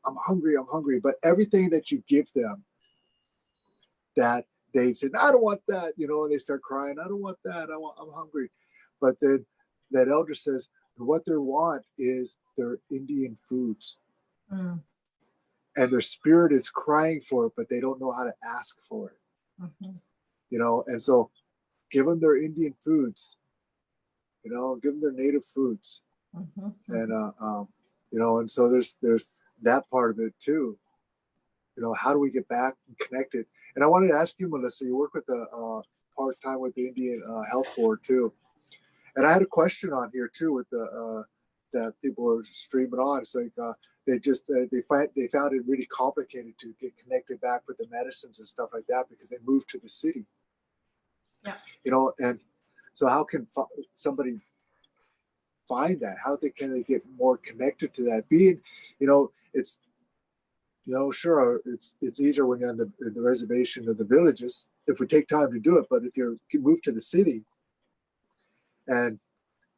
I'm hungry, but everything that you give them, that they said, I don't want that, and they start crying, I don't want that, I'm hungry. But then that elder says, what they want is their Indian foods. And their spirit is crying for it, but they don't know how to ask for it. And so give them their Indian foods, give them their native foods. And and so there's that part of it too. How do we get back and connected? And I wanted to ask you, Melissa, you work with the part-time with the Indian Health Board too. And I had a question on here too with the that people were streaming on. It's like they found it really complicated to get connected back with the medicines and stuff like that because they moved to the city. Yeah. And so how can somebody find that? How can they get more connected to that? Being, it's sure, it's easier when you're in the reservation or the villages if we take time to do it. But if you move to the city, and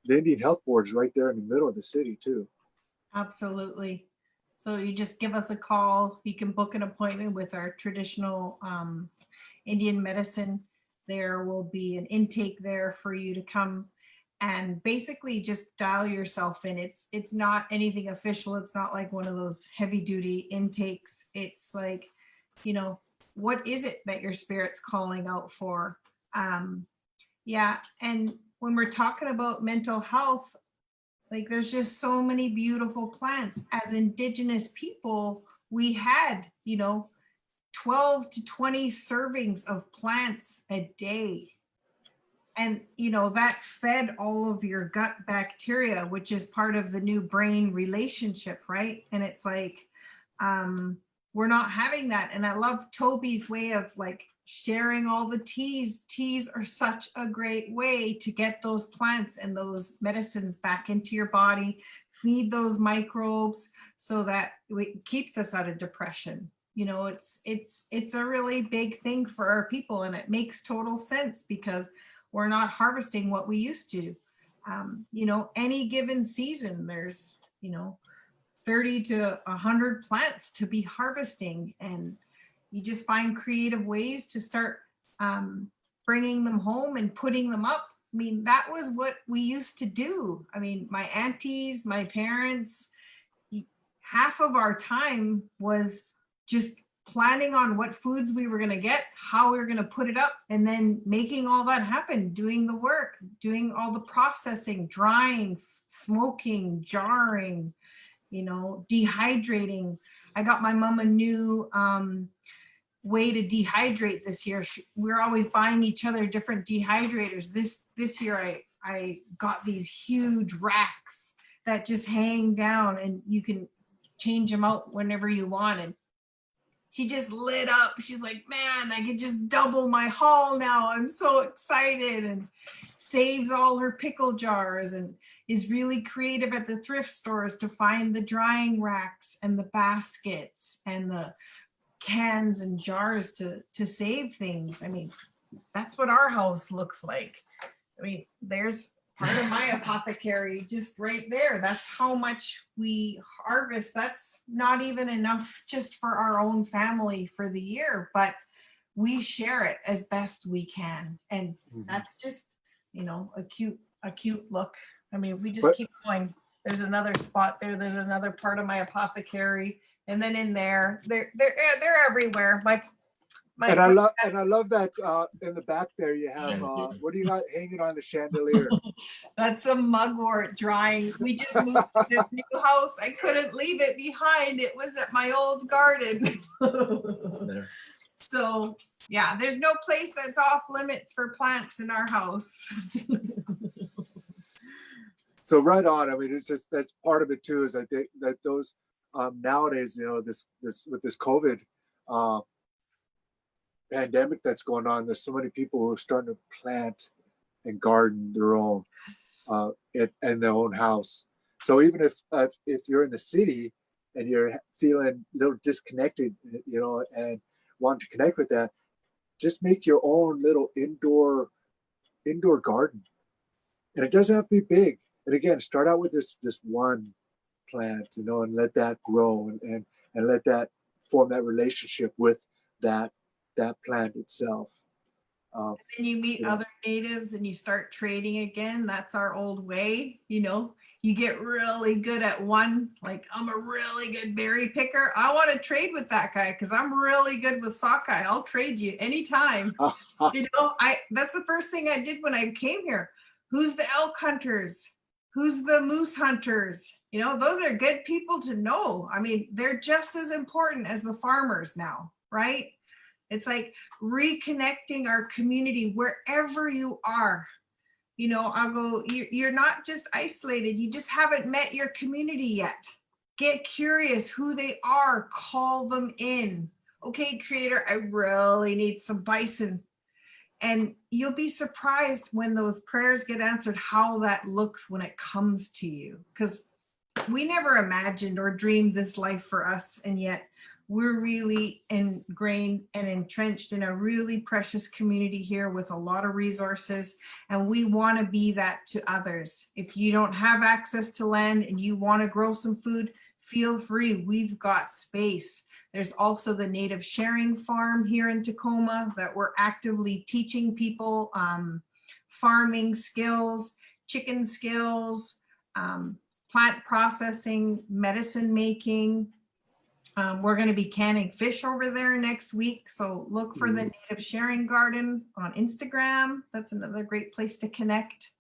the Indian Health Board is right there in the middle of the city too. Absolutely. So you just give us a call. You can book an appointment with our traditional Indian medicine. There will be an intake there for you to come and basically just dial yourself in. It's not anything official. It's not like one of those heavy duty intakes. It's like, you know, what is it that your spirit's calling out for? Yeah. And when we're talking about mental health, like there's just so many beautiful plants. As Indigenous people, we had, 12 to 20 servings of plants a day. And, that fed all of your gut bacteria, which is part of the new brain relationship, right? And it's like, we're not having that. And I love Toby's way of like sharing all the teas. Teas are such a great way to get those plants and those medicines back into your body, feed those microbes so that it keeps us out of depression. It's a really big thing for our people, and it makes total sense because we're not harvesting what we used to. Any given season, there's 30 to 100 plants to be harvesting, and you just find creative ways to start bringing them home and putting them up. I mean, that was what we used to do. I mean, my aunties, my parents, half of our time was just planning on what foods we were going to get, how we were going to put it up, and then making all that happen, doing the work, doing all the processing, drying, smoking, jarring, dehydrating. I got my mom a new way to dehydrate this year. We're always buying each other different dehydrators. This year I got these huge racks that just hang down and you can change them out whenever you want. And she just lit up. She's like, man, I could just double my haul now. I'm so excited. And saves all her pickle jars and is really creative at the thrift stores to find the drying racks and the baskets and the cans and jars to save things. I mean, that's what our house looks like. I mean, there's part of my apothecary just right there. That's how much we harvest. That's not even enough just for our own family for the year, but we share it as best we can. And that's just, a cute look. I mean, we just keep going. There's another spot there. There's another part of my apothecary. And then in there, they're everywhere. And I love that in the back there you have what do you got hanging on the chandelier? That's some mugwort drying. We just moved to this new house. I couldn't leave it behind. It was at my old garden. So yeah, there's no place that's off limits for plants in our house. So right on. I mean, it's just that's part of it too. Is I think that those nowadays, this with this COVID pandemic that's going on, there's so many people who are starting to plant and garden their own in their own house. So even if you're in the city and you're feeling a little disconnected, and want to connect with that, just make your own little indoor garden, and it doesn't have to be big. And again, start out with this one plant, and let that grow and let that form that relationship with that plant itself. And you meet other natives and you start trading again. That's our old way. You get really good at one, like I'm a really good berry picker. I want to trade with that guy because I'm really good with sockeye. I'll trade you anytime. That's the first thing I did when I came here. Who's the elk hunters? Who's the moose hunters? Those are good people to know. I mean, they're just as important as the farmers now, right? It's like reconnecting our community wherever you are. I'll go, you're not just isolated. You just haven't met your community yet. Get curious who they are. Call them in. Okay, creator, I really need some bison. And you'll be surprised when those prayers get answered, how that looks when it comes to you. Because we never imagined or dreamed this life for us. And yet we're really ingrained and entrenched in a really precious community here with a lot of resources, and we want to be that to others. If you don't have access to land and you want to grow some food, feel free. We've got space. There's also the Native Sharing Farm here in Tacoma that we're actively teaching people farming skills, chicken skills, plant processing, medicine making. We're going to be canning fish over there next week. So look for the Native Sharing Garden on Instagram. That's another great place to connect.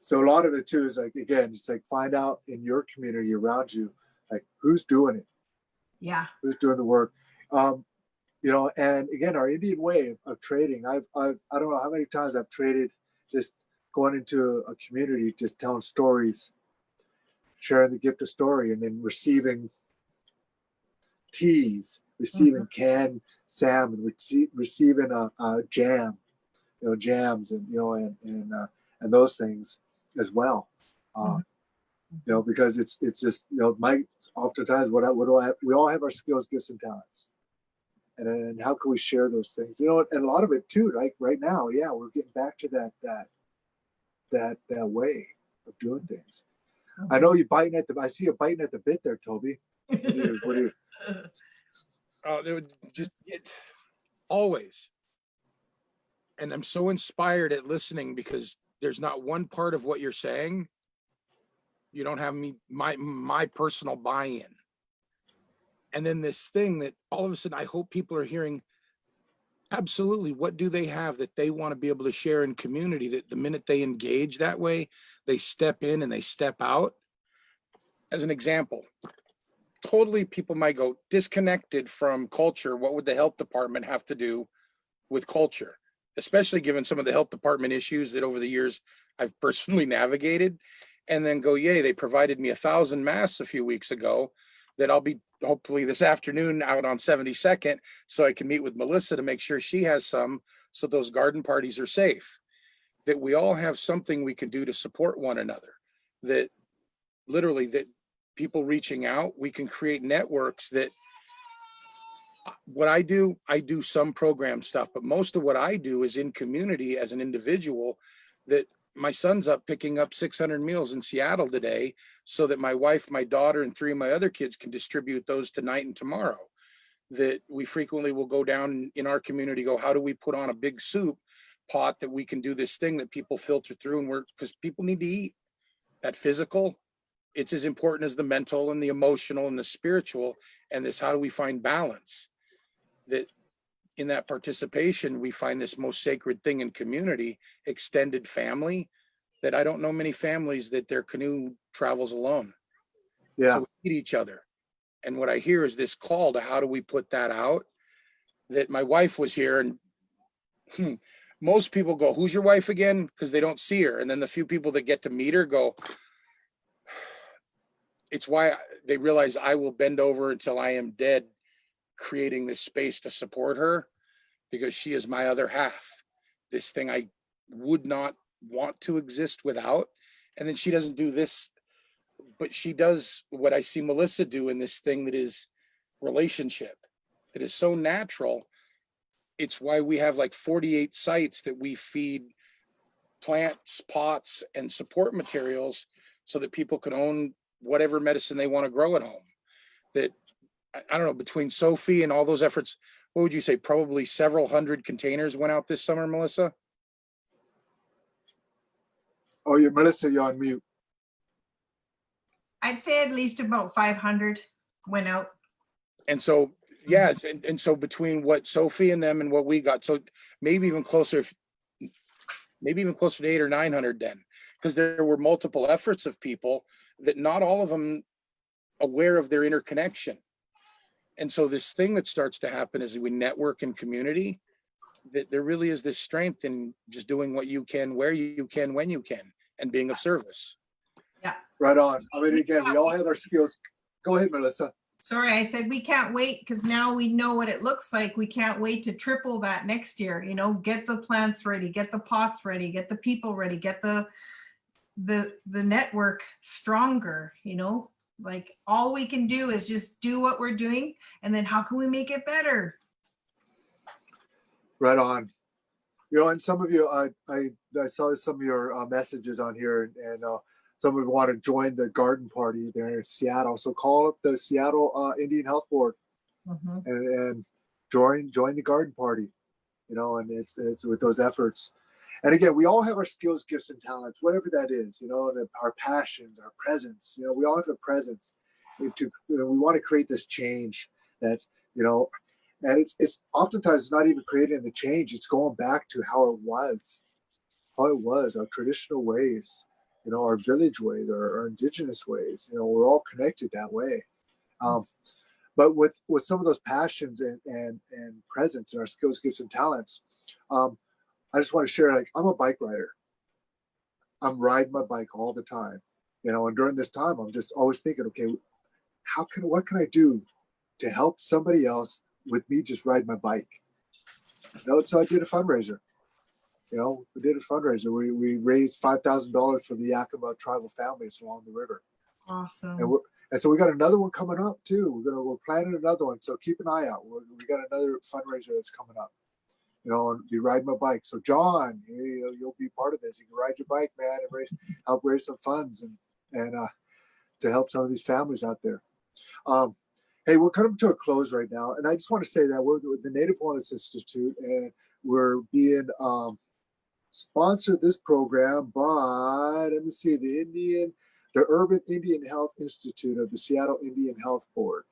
So a lot of it too is like, again, it's like find out in your community around you, like who's doing it, Yeah. who's doing the work. You know, and again, our Indian way of trading, I don't know how many times I've traded, just going into a community, just telling stories, sharing the gift of story, and then receiving teas, receiving canned salmon, receiving a jam, you know, jams, and you know, and those things as well. You know, because it's just, you know, oftentimes what do I have? We all have our skills, gifts, and talents. And how can we share those things? You know, and a lot of it too, like right now, yeah, we're getting back to that way of doing things. I know you biting at I see you biting at the bit there, Toby. What do you? They would just always. And I'm so inspired at listening because there's not one part of what you're saying you don't have my personal buy-in. And then this thing that all of a sudden I hope people are hearing, absolutely, what do they have that they want to be able to share in community, that the minute they engage that way, they step in and they step out. As an example, totally people might go disconnected from culture. What would the health department have to do with culture? Especially given some of the health department issues that over the years I've personally navigated, and then go, yay, they provided me 1,000 masks a few weeks ago that I'll be hopefully this afternoon out on 72nd so I can meet with Melissa to make sure she has some, so those garden parties are safe. That we all have something we can do to support one another, that literally that people reaching out, we can create networks. That what I do some program stuff, but most of what I do is in community as an individual. That my son's up picking up 600 meals in Seattle today so that my wife, my daughter, and 3 of my other kids can distribute those tonight and tomorrow. That we frequently will go down in our community, go, how do we put on a big soup pot that we can do this thing that people filter through, and because people need to eat. That physical, it's as important as the mental and the emotional and the spiritual. And this, how do we find balance? That in that participation, we find this most sacred thing in community, extended family, that I don't know many families that their canoe travels alone. Yeah. So we meet each other. And what I hear is this call to how do we put that out? That my wife was here, and most people go, who's your wife again? Because they don't see her. And then the few people that get to meet her go, it's why they realize I will bend over until I am dead, creating this space to support her, because she is my other half, this thing I would not want to exist without. And then she doesn't do this, but she does what I see Melissa do in this thing that is relationship, that is so natural. It's why we have like 48 sites that we feed plants, pots, and support materials so that people can own whatever medicine they want to grow at home. That, I don't know, between Sophie and all those efforts, what would you say, probably several hundred containers went out this summer, Melissa? Oh, Melissa, you're on mute. I'd say at least about 500 went out. And so, yeah, and so between what Sophie and them and what we got, so maybe even closer to 800 or 900 then, because there were multiple efforts of people that not all of them aware of their interconnection. And so this thing that starts to happen is we network in community, that there really is this strength in just doing what you can, where you can, when you can, and being of service. Yeah. Right on. I mean, again, we all have our skills. Go ahead, Melissa. Sorry, I said we can't wait because now we know what it looks like. We can't wait to triple that next year. You know, get the plants ready, get the pots ready, get the people ready, get the network stronger, you know. Like all we can do is just do what we're doing, and then how can we make it better? Right on. You know, and some of you, I saw some of your messages on here, and some of you want to join the garden party there in Seattle. So call up the Seattle Indian Health Board and join the garden party. You know, and it's with those efforts. And again, we all have our skills, gifts, and talents, whatever that is. You know, and our passions, our presence. You know, we all have a presence. We want to create this change that's, you know. And it's oftentimes not even creating the change. It's going back to how it was, our traditional ways, you know, our village ways, our indigenous ways. You know, we're all connected that way. But with some of those passions and presence and our skills, gifts, and talents, I just want to share, like, I'm a bike rider. I'm riding my bike all the time, you know, and during this time, I'm just always thinking, okay, what can I do to help somebody else with me just riding my bike? You know, so I did a fundraiser. You know, we did a fundraiser. We raised $5,000 for the Yakima tribal families along the river. Awesome. And so we got another one coming up too. We're planning another one. So keep an eye out. We got another fundraiser that's coming up. You know, and be riding my bike. So John, you'll be part of this. You can ride your bike, man, and help raise some funds and to help some of these families out there. Hey, we're coming to a close right now, and I just want to say that we're with the Native Wellness Institute, and we're being sponsored this program by, let me see, the Urban Indian Health Institute of the Seattle Indian Health Board,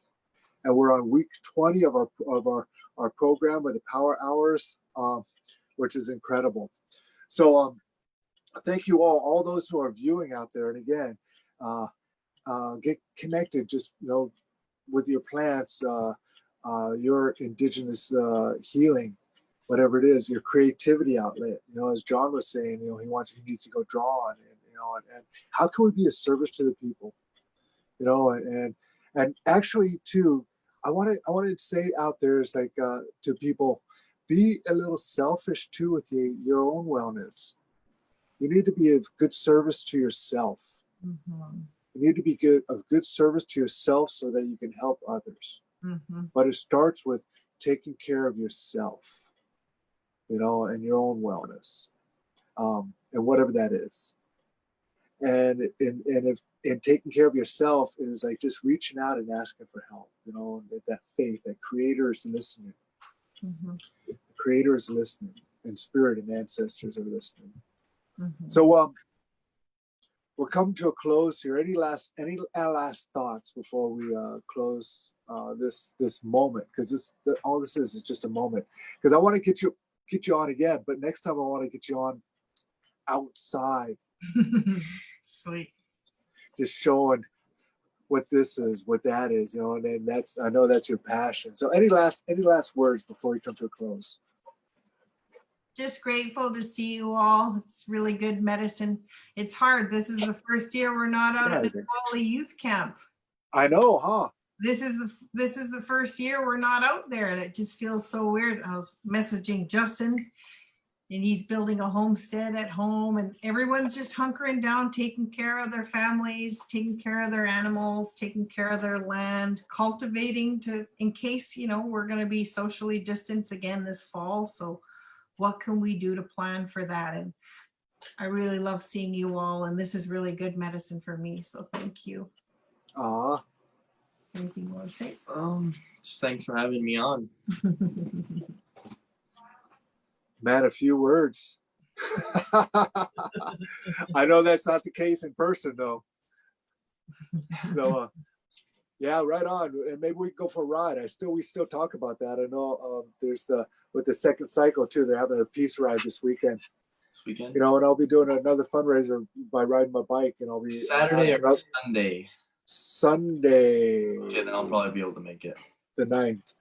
and we're on week 20 of our program with the Power Hours, which is incredible. So thank you all those who are viewing out there, and again, get connected. Just, you know, with your plants, your indigenous healing, whatever it is, your creativity outlet. You know, as John was saying, you know, he needs to go draw on, and you know, and how can we be a service to the people? You know, and actually too, I wanted to say out there is like to people, be a little selfish too with your own wellness. You need to be of good service to yourself. You need to be of good service to yourself so that you can help others. But it starts with taking care of yourself, you know, and your own wellness, and whatever that is. And taking care of yourself is like just reaching out and asking for help, you know, that faith, that Creator is listening. The Creator is listening, and Spirit and ancestors are listening. So we're coming to a close here. Any last thoughts before we close this moment? Because all this is just a moment. Because I want to get you on again, but next time I want to get you on outside. Sweet. Just showing what this is, what that is, you know, and I know that's your passion. So any last words before we come to a close? Just grateful to see you all. It's really good medicine. It's hard. This is the first year we're not out at the Poly Youth Camp. I know, huh? This is the first year we're not out there, and it just feels so weird. I was messaging Justin, and he's building a homestead at home, and everyone's just hunkering down, taking care of their families, taking care of their animals, taking care of their land, cultivating in case, you know, we're going to be socially distanced again this fall. So what can we do to plan for that? And I really love seeing you all, and this is really good medicine for me. So thank you. Anything you want to say? Just thanks for having me on. Man, a few words. I know that's not the case in person though. So yeah, right on. And maybe we can go for a ride. We still talk about that. I know there's with the second cycle too, they're having a peace ride this weekend. You know, and I'll be doing another fundraiser by riding my bike, and I'll be Saturday or Sunday. Sunday. Yeah, then I'll probably be able to make it. The 9th.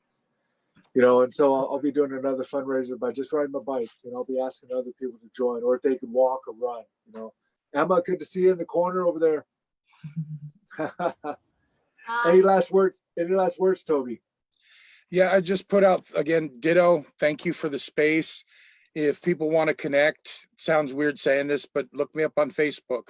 You know, and so I'll be doing another fundraiser by just riding my bike, and I'll be asking other people to join, or if they could walk or run. You know, Emma, good to see you in the corner over there. Any last words? Any last words, Toby? Yeah, I just put out again, ditto. Thank you for the space. If people want to connect, sounds weird saying this, but look me up on Facebook.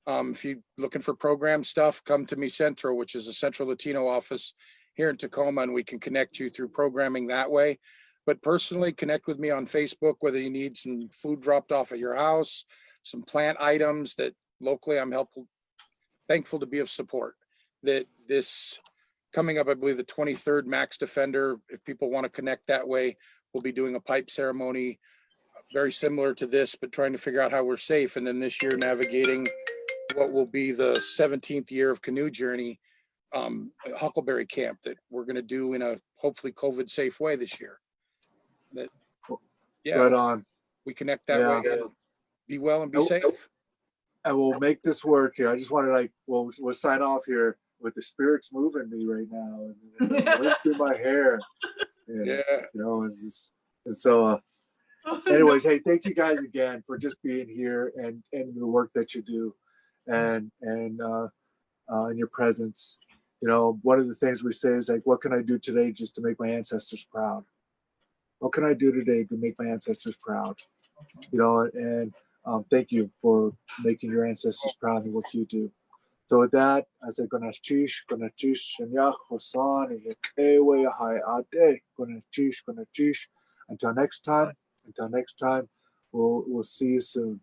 If you're looking for program stuff, come to Me Centro, which is a Central Latino office here in Tacoma, and we can connect you through programming that way. But personally, connect with me on Facebook, whether you need some food dropped off at your house, some plant items that locally I'm thankful to be of support. That this coming up, I believe the 23rd Max Defender, if people want to connect that way, we'll be doing a pipe ceremony very similar to this, but trying to figure out how we're safe. And then this year navigating what will be the 17th year of Canoe Journey, Huckleberry Camp that we're going to do in a hopefully COVID safe way this year. That, yeah, Right on. we connect that Yeah. way. Be well and be Oh, safe. And we'll make this work here. I just want to we'll sign off here with the spirits moving me right now and running through my hair. And, Yeah. You know, and so anyways, hey, thank you guys again for just being here and the work that you do and your presence. You know, one of the things we say is like, what can I do today just to make my ancestors proud? What can I do today to make my ancestors proud? You know, and thank you for making your ancestors proud in what you do. So with that, I say Gonachish, Shanyach, Hosan, Yekewe, Hai Ade, Gonachish. Until next time, we'll see you soon.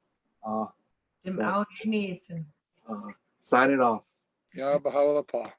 Jim Algates. Signing off. Yeah, Bahala Pa.